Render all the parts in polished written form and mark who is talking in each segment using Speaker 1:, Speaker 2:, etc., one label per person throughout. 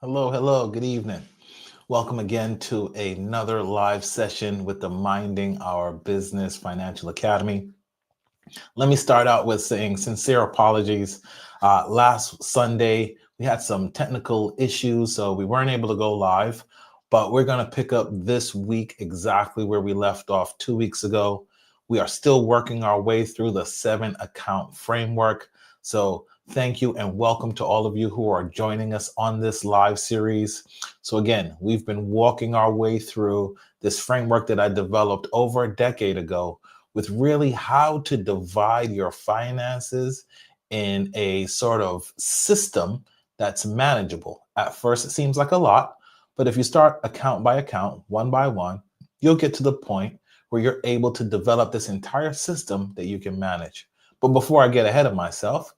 Speaker 1: Hello, hello, good evening. Welcome again to another live session with the Minding Our Business Financial Academy. Let me start out with saying sincere apologies. Last Sunday, we had some technical issues, so we weren't able to go live, but we're going to pick up this week exactly where we left off 2 weeks ago. We are still working our way through the 7 account framework. So thank you and welcome to all of you who are joining us on this live series. So again, we've been walking our way through this framework that I developed over a decade ago with really how to divide your finances in a sort of system that's manageable. At first, it seems like a lot, but if you start account by account, one by one, you'll get to the point where you're able to develop this entire system that you can manage. But before I get ahead of myself,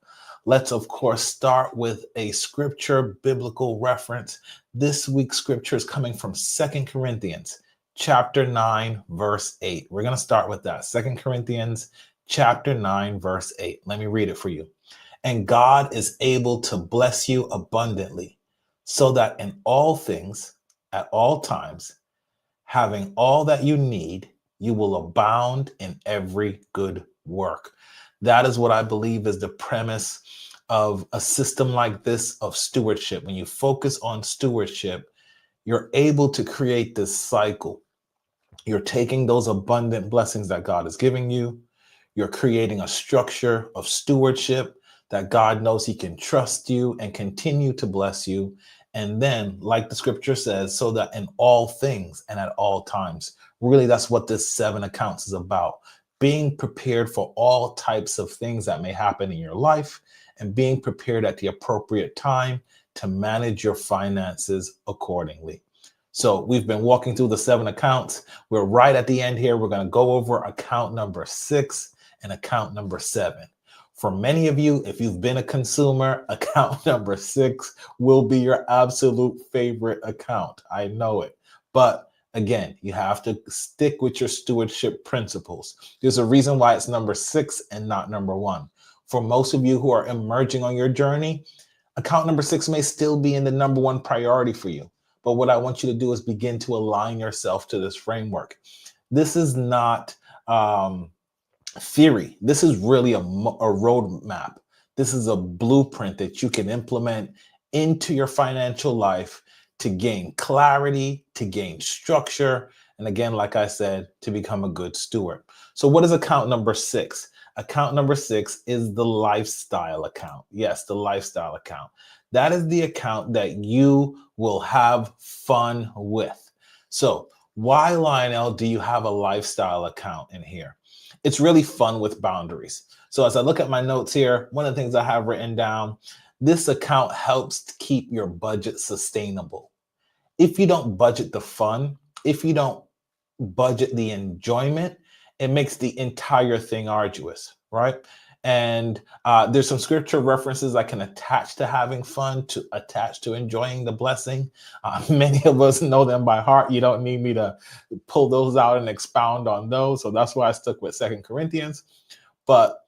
Speaker 1: let's of course start with a scripture biblical reference. This week's scripture is coming from 2 Corinthians chapter 9, verse 8. We're going to start with that. 2 Corinthians chapter 9, verse 8. Let me read it for you. And God is able to bless you abundantly, so that in all things, at all times, having all that you need, you will abound in every good work. That is what I believe is the premise of a system like this of stewardship. When you focus on stewardship, you're able to create this cycle. You're taking those abundant blessings that God is giving you. You're creating a structure of stewardship that God knows He can trust you and continue to bless you. And then, like the scripture says, so that in all things and at all times, really, that's what this 7 accounts is about. Being prepared for all types of things that may happen in your life and being prepared at the appropriate time to manage your finances accordingly. So we've been walking through the 7 accounts. We're right at the end here. We're going to go over account number 6 and account number 7. For many of you, if you've been a consumer, account number 6 will be your absolute favorite account. I know it. But again, you have to stick with your stewardship principles. There's a reason why it's number 6 and not number 1. For most of you who are emerging on your journey, account number 6 may still be in the number 1 priority for you. But what I want you to do is begin to align yourself to this framework. This is not theory. This is really a roadmap. This is a blueprint that you can implement into your financial life to gain clarity, to gain structure, and again, like I said, to become a good steward. So what is account number 6? Account number 6 is the lifestyle account. Yes, the lifestyle account. That is the account that you will have fun with. So why, Lionel, do you have a lifestyle account in here? It's really fun with boundaries. So as I look at my notes here, one of the things I have written down, this account helps to keep your budget sustainable. If you don't budget the fun, if you don't budget the enjoyment, it makes the entire thing arduous, right? And there's some scripture references I can attach to having fun, to attach to enjoying the blessing. Many of us know them by heart. You don't need me to pull those out and expound on those. So that's why I stuck with 2 Corinthians. But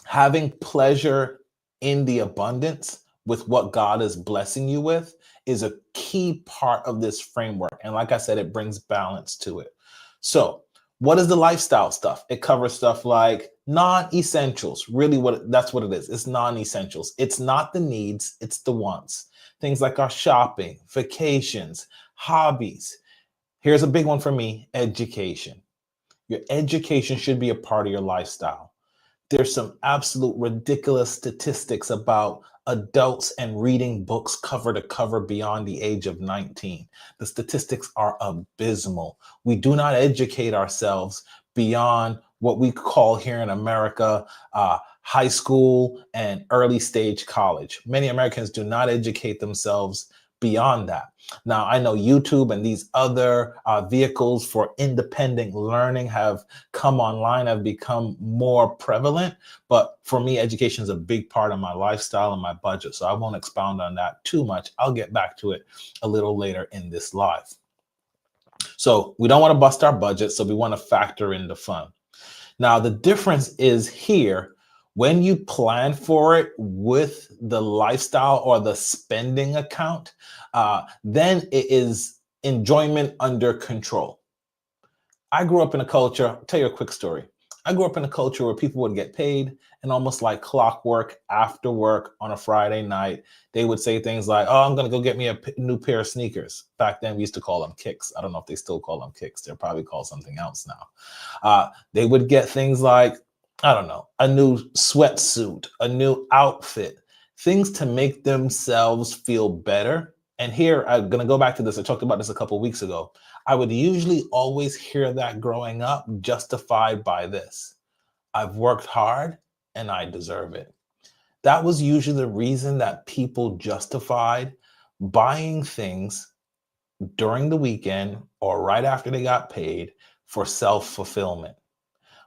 Speaker 1: having pleasure in the abundance with what God is blessing you with is a key part of this framework. And like I said, it brings balance to it. So what is the lifestyle stuff? It covers stuff like non-essentials. Really, that's what it is. It's non-essentials. It's not the needs, it's the wants. Things like our shopping, vacations, hobbies. Here's a big one for me, education. Your education should be a part of your lifestyle. There's some absolute ridiculous statistics about adults and reading books cover to cover beyond the age of 19. The statistics are abysmal. We do not educate ourselves beyond what we call here in America high school and early stage college. Many Americans do not educate themselves beyond that. Now, I know YouTube and these other vehicles for independent learning have come online, have become more prevalent. But for me, education is a big part of my lifestyle and my budget. So I won't expound on that too much. I'll get back to it a little later in this live. So we don't want to bust our budget. So we want to factor in the fun. Now, the difference is here When you plan for it with the lifestyle or the spending account, then it is enjoyment under control. I grew up in a culture, I'll tell you a quick story. I grew up in a culture where people would get paid and almost like clockwork after work on a Friday night, they would say things like, "Oh, I'm going to go get me a new pair of sneakers." Back then, we used to call them kicks. I don't know if they still call them kicks. They're probably called something else now. They would get things like, I don't know, a new sweatsuit, a new outfit, things to make themselves feel better. And here, I'm going to go back to this. I talked about this a couple of weeks ago. I would usually always hear that growing up justified by this: I've worked hard and I deserve it. That was usually the reason that people justified buying things during the weekend or right after they got paid for self-fulfillment.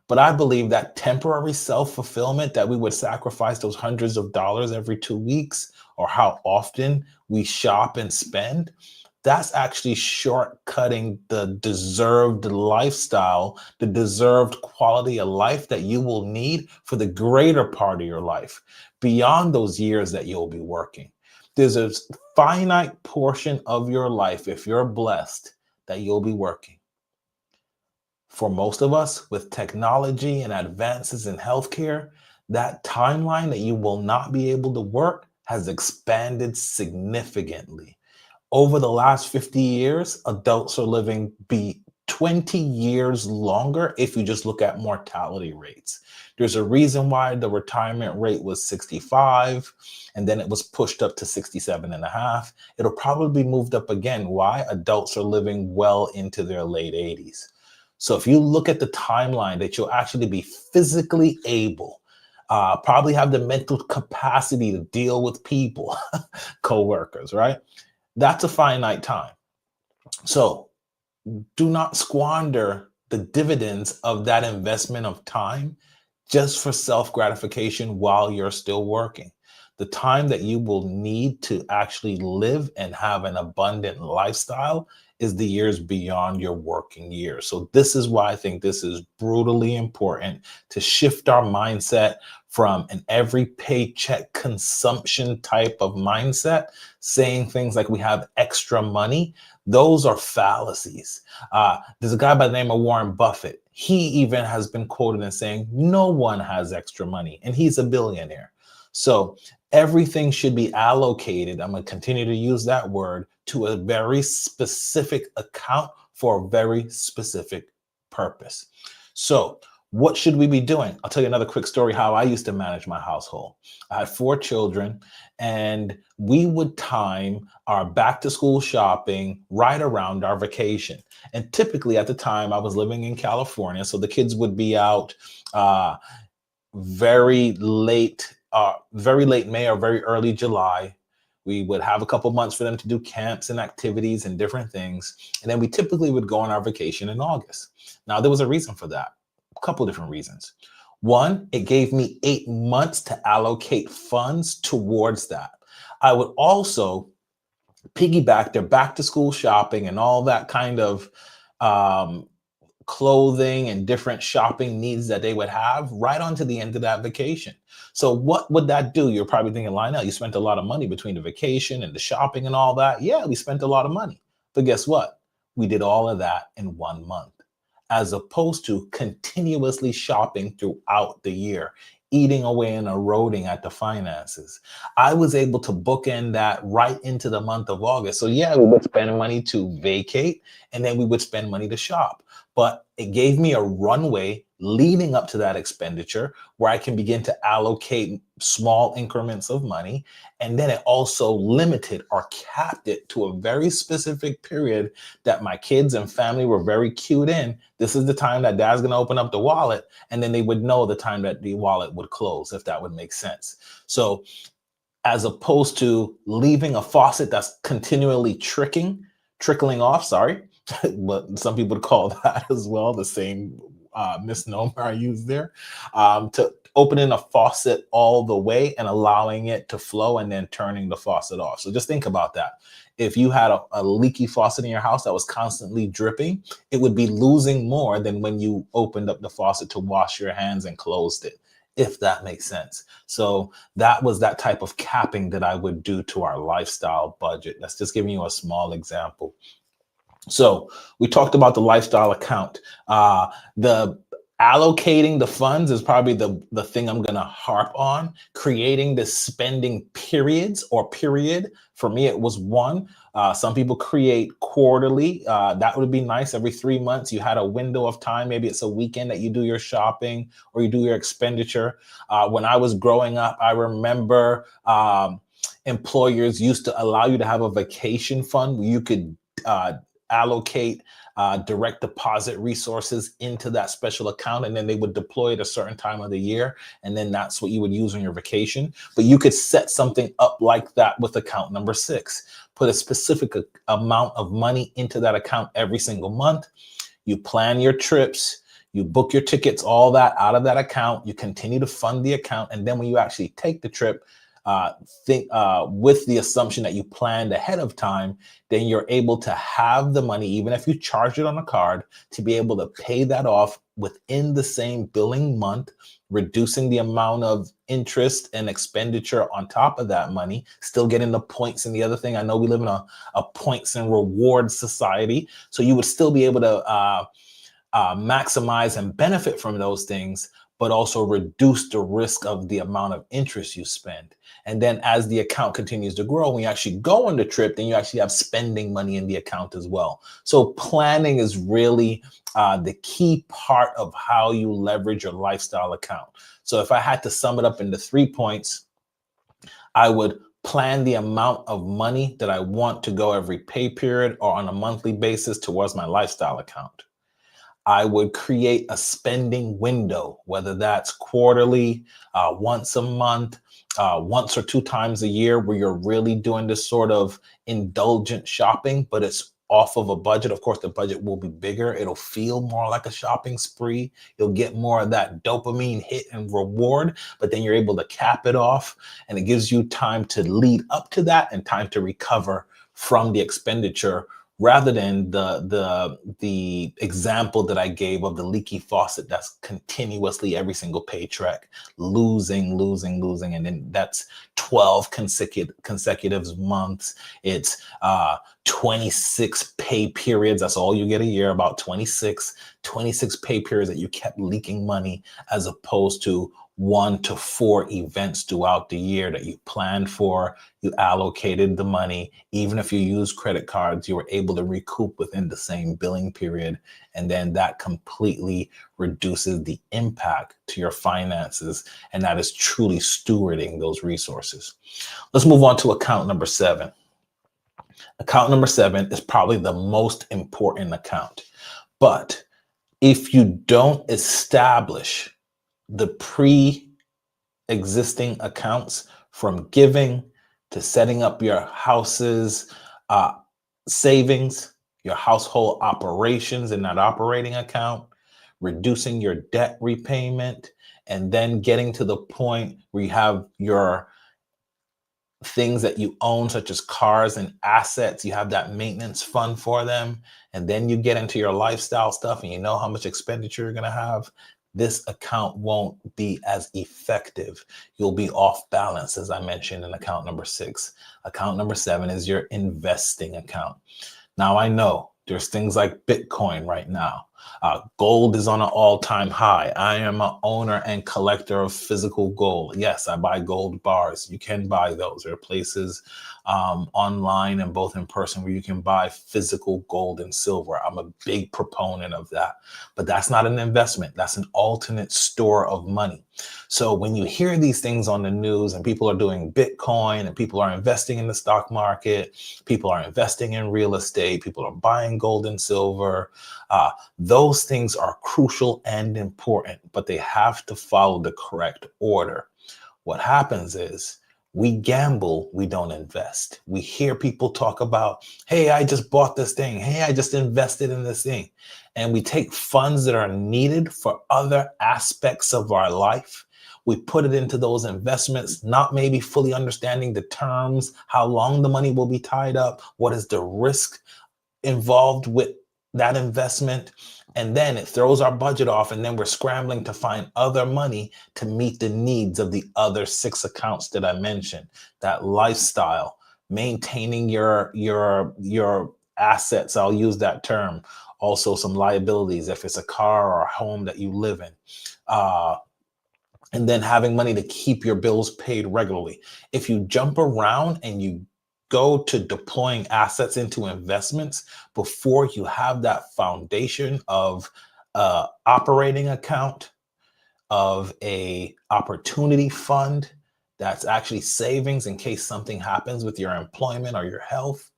Speaker 1: But I believe that temporary self-fulfillment, that we would sacrifice those hundreds of dollars every 2 weeks or how often we shop and spend, that's actually shortcutting the deserved lifestyle, the deserved quality of life that you will need for the greater part of your life, beyond those years that you'll be working. There's a finite portion of your life, if you're blessed, that you'll be working. For most of us, with technology and advances in healthcare, that timeline that you will not be able to work has expanded significantly. Over the last 50 years, adults are living 20 years longer if you just look at mortality rates. There's a reason why the retirement rate was 65 and then it was pushed up to 67 and a half. It'll probably be moved up again. Why? Adults are living well into their late 80s. So if you look at the timeline that you'll actually be physically able, probably have the mental capacity to deal with people, coworkers, right? That's a finite time. So do not squander the dividends of that investment of time just for self gratification while you're still working. The time that you will need to actually live and have an abundant lifestyle is the years beyond your working years. So this is why I think this is brutally important, to shift our mindset from an every paycheck consumption type of mindset, saying things like we have extra money. Those are fallacies. There's a guy by the name of Warren Buffett. He even has been quoted as saying, no one has extra money, and he's a billionaire. So everything should be allocated, I'm going to continue to use that word, to a very specific account for a very specific purpose. So what should we be doing? I'll tell you another quick story how I used to manage my household. I had 4 children, and we would time our back to school shopping right around our vacation. And typically at the time I was living in California, so the kids would be out very late May or very early July. We would have a couple months for them to do camps and activities and different things. And then we typically would go on our vacation in August. Now, there was a reason for that, a couple different reasons. One, it gave me 8 months to allocate funds towards that. I would also piggyback their back to school shopping and all that kind of clothing and different shopping needs that they would have right onto the end of that vacation. So what would that do? You're probably thinking, Lionel, you spent a lot of money between the vacation and the shopping and all that. Yeah, we spent a lot of money. But guess what? We did all of that in 1 month, as opposed to continuously shopping throughout the year, eating away and eroding at the finances. I was able to bookend that right into the month of August. So yeah, we would spend money to vacate, and then we would spend money to shop. But it gave me a runway leading up to that expenditure where I can begin to allocate small increments of money. And then it also limited or capped it to a very specific period that my kids and family were very cued in. This is the time that dad's going to open up the wallet. And then they would know the time that the wallet would close, if that would make sense. So as opposed to leaving a faucet that's continually trickling off, sorry, but some people would call that as well, the same misnomer I use there, to opening a faucet all the way and allowing it to flow and then turning the faucet off. So just think about that. If you had a leaky faucet in your house that was constantly dripping, it would be losing more than when you opened up the faucet to wash your hands and closed it. if that makes sense. So that was that type of capping that I would do to our lifestyle budget. That's just giving you a small example. So we talked about the lifestyle account. The allocating the funds is probably the thing I'm going to harp on. Creating the spending periods or period. For me, it was one. Some people create quarterly. That would be nice. Every 3 months, you had a window of time. Maybe it's a weekend that you do your shopping or you do your expenditure. When I was growing up, I remember employers used to allow you to have a vacation fund where you could allocate direct deposit resources into that special account, and then they would deploy it a certain time of the year, and then that's what you would use on your vacation. But you could set something up like that with account number 6. Put a specific amount of money into that account every single month. You plan your trips, you book your tickets, all that out of that account. You continue to fund the account, and then when you actually take the trip, with the assumption that you planned ahead of time, then you're able to have the money, even if you charge it on a card, to be able to pay that off within the same billing month, reducing the amount of interest and expenditure on top of that money, still getting the points and the other thing. I know we live in a points and rewards society, so you would still be able to maximize and benefit from those things, but also reduce the risk of the amount of interest you spend. And then as the account continues to grow, when you actually go on the trip, then you actually have spending money in the account as well. So planning is really the key part of how you leverage your lifestyle account. So if I had to sum it up into 3 points, I would plan the amount of money that I want to go every pay period or on a monthly basis towards my lifestyle account. I would create a spending window, whether that's quarterly, once a month, once or 2 times a year, where you're really doing this sort of indulgent shopping, but it's off of a budget. Of course, the budget will be bigger. It'll feel more like a shopping spree. You'll get more of that dopamine hit and reward, but then you're able to cap it off, and it gives you time to lead up to that and time to recover from the expenditure, rather than the example that I gave of the leaky faucet that's continuously every single paycheck losing, and then that's 12 consecutive months. It's 26 pay periods. That's all you get a year, about 26 pay periods that you kept leaking money, as opposed to 1 to 4 events throughout the year that you planned for. You allocated the money. Even if you use credit cards, you were able to recoup within the same billing period. And then that completely reduces the impact to your finances. And that is truly stewarding those resources. Let's move on to account number 7. Account number 7 is probably the most important account. But if you don't establish the pre-existing accounts, from giving to setting up your house's savings, your household operations in that operating account, reducing your debt repayment, and then getting to the point where you have your things that you own, such as cars and assets, you have that maintenance fund for them, and then you get into your lifestyle stuff and you know how much expenditure you're going to have, this account won't be as effective. You'll be off balance, as I mentioned in account number 6. Account number 7 is your investing account. Now, I know there's things like Bitcoin right now. Gold is on an all-time high. I am an owner and collector of physical gold. Yes, I buy gold bars. You can buy those. There are places online and both in person where you can buy physical gold and silver. I'm a big proponent of that. But that's not an investment. That's an alternate store of money. So when you hear these things on the news and people are doing Bitcoin and people are investing in the stock market, people are investing in real estate, people are buying gold and silver, those things are crucial and important, but they have to follow the correct order. What happens is we gamble, we don't invest. We hear people talk about, hey, I just bought this thing. Hey, I just invested in this thing. And we take funds that are needed for other aspects of our life. We put it into those investments, not maybe fully understanding the terms, how long the money will be tied up, what is the risk involved with that investment. And then it throws our budget off, and then we're scrambling to find other money to meet the needs of the other 6 accounts that I mentioned. That lifestyle, maintaining your assets, I'll use that term. Also some liabilities if it's a car or a home that you live in. Uh, and then having money to keep your bills paid regularly. If you jump around and you go to deploying assets into investments before you have that foundation of operating account, of a opportunity fund that's actually savings in case something happens with your employment or your health,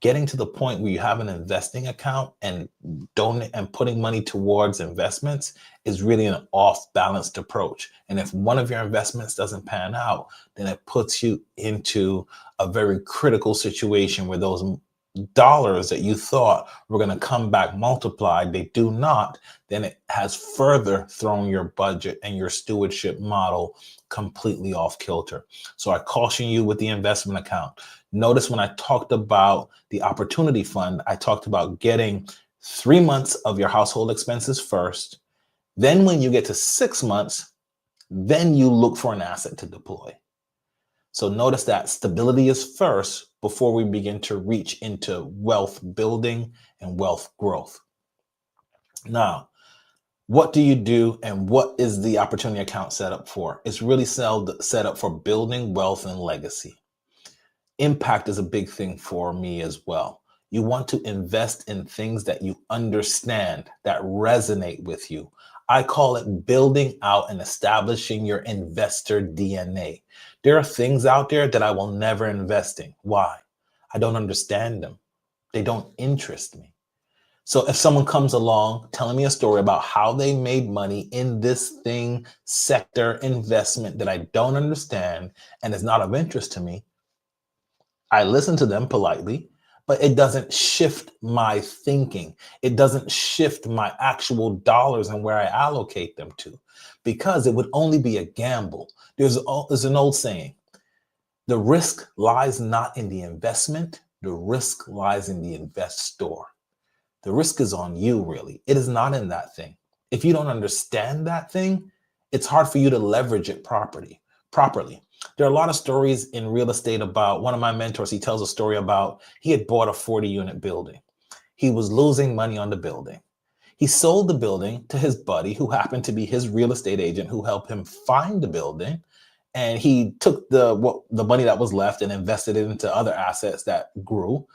Speaker 1: getting to the point where you have an investing account and donate and putting money towards investments is really an off balanced approach. And if one of your investments doesn't pan out, then it puts you into a very critical situation where those dollars that you thought were going to come back multiplied, they do not, then it has further thrown your budget and your stewardship model completely off kilter. So I caution you with the investment account. Notice when I talked about the opportunity fund, I talked about getting 3 months of your household expenses first. Then when you get to 6 months, then you look for an asset to deploy. So notice that stability is first before we begin to reach into wealth building and wealth growth. Now, what do you do and what is the opportunity account set up for? It's really set up for building wealth and legacy. Impact is a big thing for me as well. You want to invest in things that you understand, that resonate with you. I call it building out and establishing your investor DNA. There are things out there that I will never invest in. Why? I don't understand them. They don't interest me. So if someone comes along telling me a story about how they made money in this thing, sector, investment that I don't understand and is not of interest to me, I listen to them politely, but it doesn't shift my thinking. It doesn't shift my actual dollars and where I allocate them to, because it would only be a gamble. There's an old saying, the risk lies not in the investment, the risk lies in the investor. The risk is on you, really. It is not in that thing. If you don't understand that thing, it's hard for you to leverage it properly. There are a lot of stories in real estate about one of my mentors. He tells a story about he had bought a 40-unit building. He was losing money on the building. He sold the building to his buddy, who happened to be his real estate agent, who helped him find the building. And he took the money that was left and invested it into other assets that grew.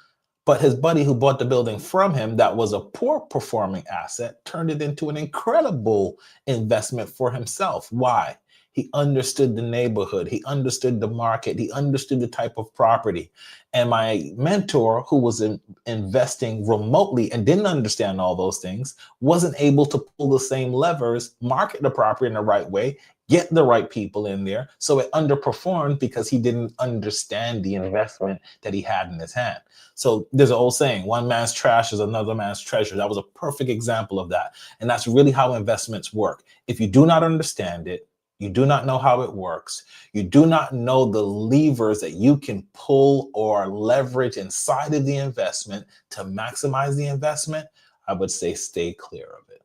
Speaker 1: But his buddy who bought the building from him, that was a poor performing asset, turned it into an incredible investment for himself. Why? He understood the neighborhood. He understood the market. He understood the type of property. And my mentor, who was investing remotely and didn't understand all those things, wasn't able to pull the same levers, market the property in the right way, get the right people in there. So it underperformed because he didn't understand the investment that he had in his hand. So there's an old saying, one man's trash is another man's treasure. That was a perfect example of that. And that's really how investments work. If you do not understand it, you do not know how it works, you do not know the levers that you can pull or leverage inside of the investment to maximize the investment, I would say stay clear of it.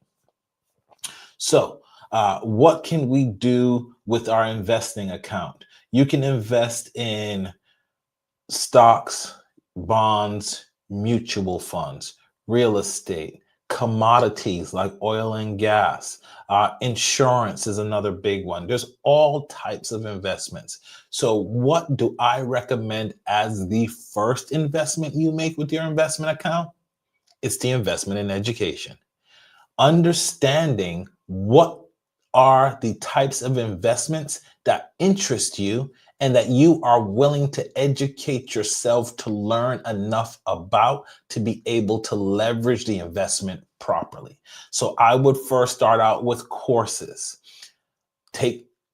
Speaker 1: So, what can we do with our investing account? You can invest in stocks, bonds, mutual funds, real estate, commodities like oil and gas. Insurance is another big one. There's all types of investments. So, what do I recommend as the first investment you make with your investment account? It's the investment in education. Understanding what are the types of investments that interest you and that you are willing to educate yourself to learn enough about to be able to leverage the investment properly. So I would first start out with courses.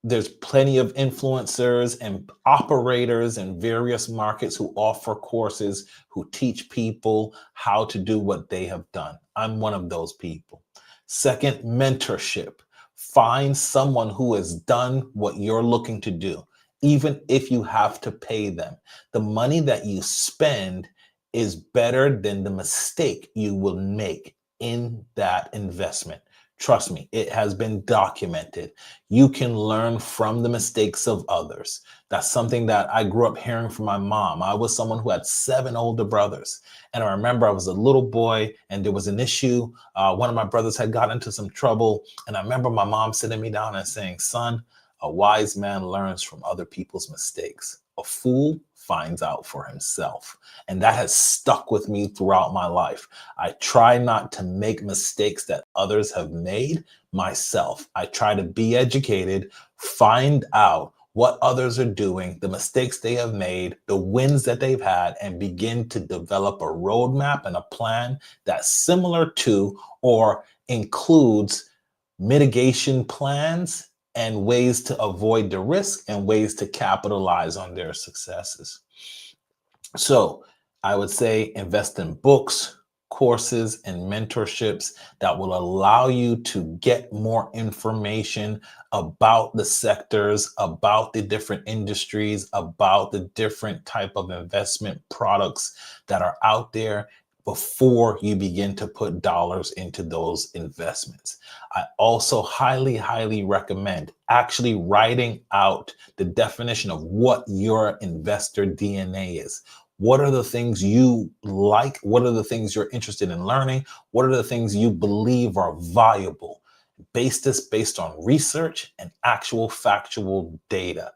Speaker 1: There's plenty of influencers and operators in various markets who offer courses, who teach people how to do what they have done. I'm one of those people. Second, mentorship. Find someone who has done what you're looking to do, even if you have to pay them. The money that you spend is better than the mistake you will make in that investment. Trust me, it has been documented. You can learn from the mistakes of others. That's something that I grew up hearing from my mom. I was someone who had 7 older brothers. And I remember I was a little boy and there was an issue. One of my brothers had got into some trouble. And I remember my mom sitting me down and saying, son, a wise man learns from other people's mistakes. A fool finds out for himself. And that has stuck with me throughout my life. I try not to make mistakes that others have made myself. I try to be educated, find out what others are doing, the mistakes they have made, the wins that they've had, and begin to develop a roadmap and a plan that's similar to or includes mitigation plans and ways to avoid the risk and ways to capitalize on their successes. So I would say invest in books, courses, and mentorships that will allow you to get more information about the sectors, about the different industries, about the different type of investment products that are out there before you begin to put dollars into those investments. I also highly, highly recommend actually writing out the definition of what your investor DNA is. What are the things you like? What are the things you're interested in learning? What are the things you believe are valuable? Base this based on research and actual factual data.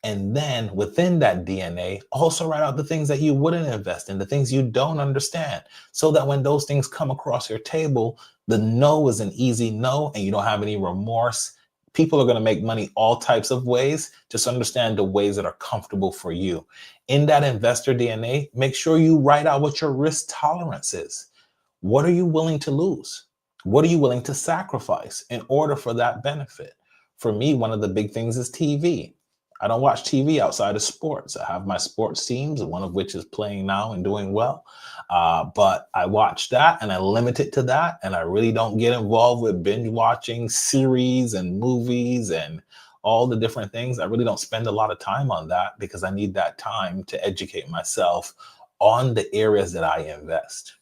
Speaker 1: And then within that DNA, also write out the things that you wouldn't invest in, the things you don't understand, so that when those things come across your table, the no is an easy no and you don't have any remorse. People are going to make money all types of ways. Just understand the ways that are comfortable for you. In that investor DNA, make sure you write out what your risk tolerance is. What are you willing to lose? What are you willing to sacrifice in order for that benefit? For me, one of the big things is TV. I don't watch TV outside of sports. I have my sports teams, one of which is playing now and doing well. But I watch that and I limit it to that. And I really don't get involved with binge watching series and movies and all the different things. I really don't spend a lot of time on that because I need that time to educate myself on the areas that I invest.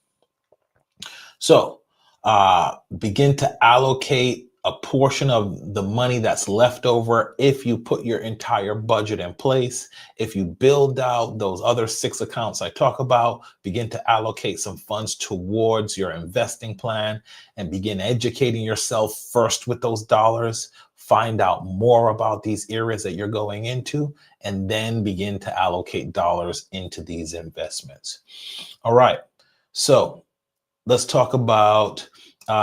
Speaker 1: So begin to allocate a portion of the money that's left over if you put your entire budget in place. If you build out those other 6 accounts I talk about, begin to allocate some funds towards your investing plan and begin educating yourself first with those dollars. Find out more about these areas that you're going into, and then begin to allocate dollars into these investments. All right. So let's talk about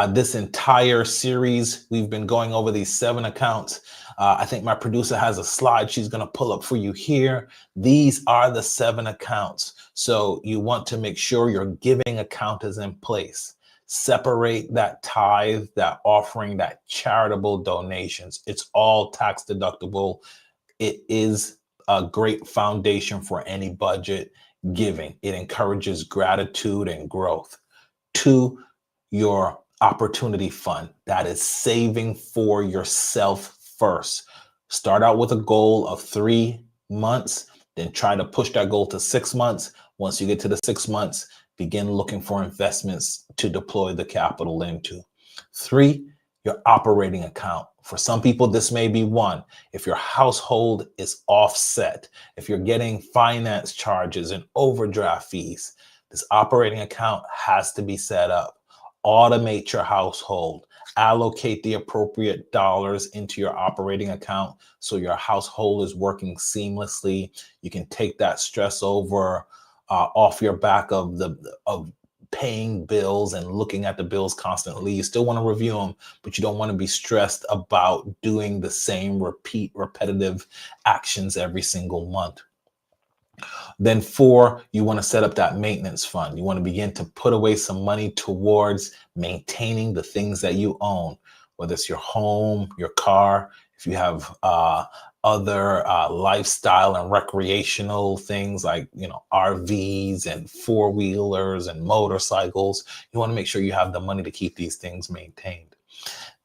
Speaker 1: this entire series. We've been going over these 7 accounts. I think my producer has a slide she's going to pull up for you here. These are the 7 accounts. So you want to make sure your giving account is in place. Separate that tithe, that offering, that charitable donations. It's all tax deductible. It is a great foundation for any budget giving. It encourages gratitude and growth. To your opportunity fund, that is saving for yourself first. Start out with a goal of 3 months, then try to push that goal to 6 months. Once you get to the 6 months, begin looking for investments to deploy the capital into. 3, your operating account. For some people, this may be 1. If your household is offset, if you're getting finance charges and overdraft fees, this operating account has to be set up. Automate your household. Allocate the appropriate dollars into your operating account so your household is working seamlessly. You can take that stress over off your back of paying bills and looking at the bills constantly. You still want to review them, but you don't want to be stressed about doing the same repetitive actions every single month. Then 4, you want to set up that maintenance fund. You want to begin to put away some money towards maintaining the things that you own, whether it's your home, your car, if you have other lifestyle and recreational things like, RVs and 4-wheelers and motorcycles. You want to make sure you have the money to keep these things maintained.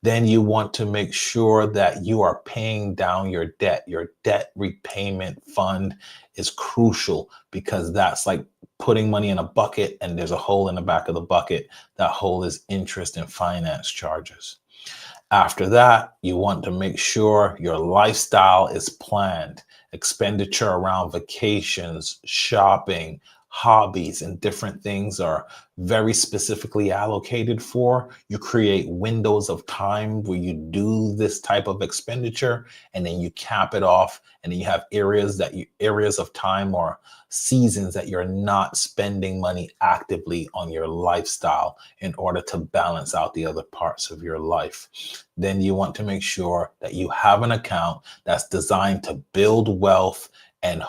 Speaker 1: Then you want to make sure that you are paying down your debt. Your debt repayment fund is crucial because that's like putting money in a bucket and there's a hole in the back of the bucket. That hole is interest and finance charges. After that, you want to make sure your lifestyle is planned. Expenditure around vacations, shopping, hobbies, and different things are very specifically allocated for. You create windows of time where you do this type of expenditure, and then you cap it off, and then you have areas of time or seasons that you're not spending money actively on your lifestyle in order to balance out the other parts of your life. Then you want to make sure that you have an account that's designed to build wealth and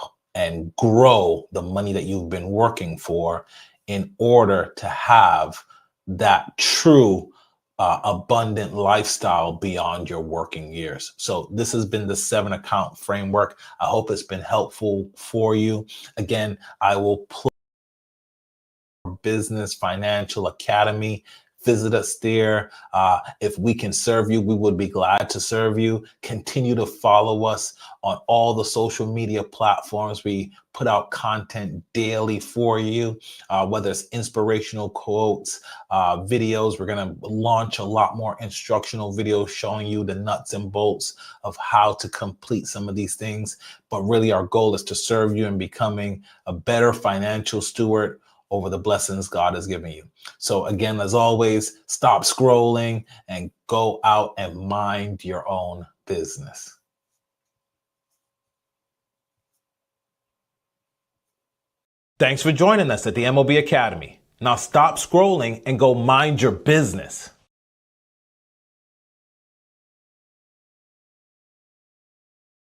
Speaker 1: grow the money that you've been working for in order to have that true abundant lifestyle beyond your working years. So this has been the 7 account framework. I hope it's been helpful for you. Again, I will Business Financial Academy. Visit us there. If we can serve you, we would be glad to serve you. Continue to follow us on all the social media platforms. We put out content daily for you, whether it's inspirational quotes, videos. We're going to launch a lot more instructional videos showing you the nuts and bolts of how to complete some of these things. But really, our goal is to serve you in becoming a better financial steward over the blessings God has given you. So again, as always, stop scrolling and go out and mind your own business. Thanks for joining us at the MOB Academy. Now stop scrolling and go mind your business.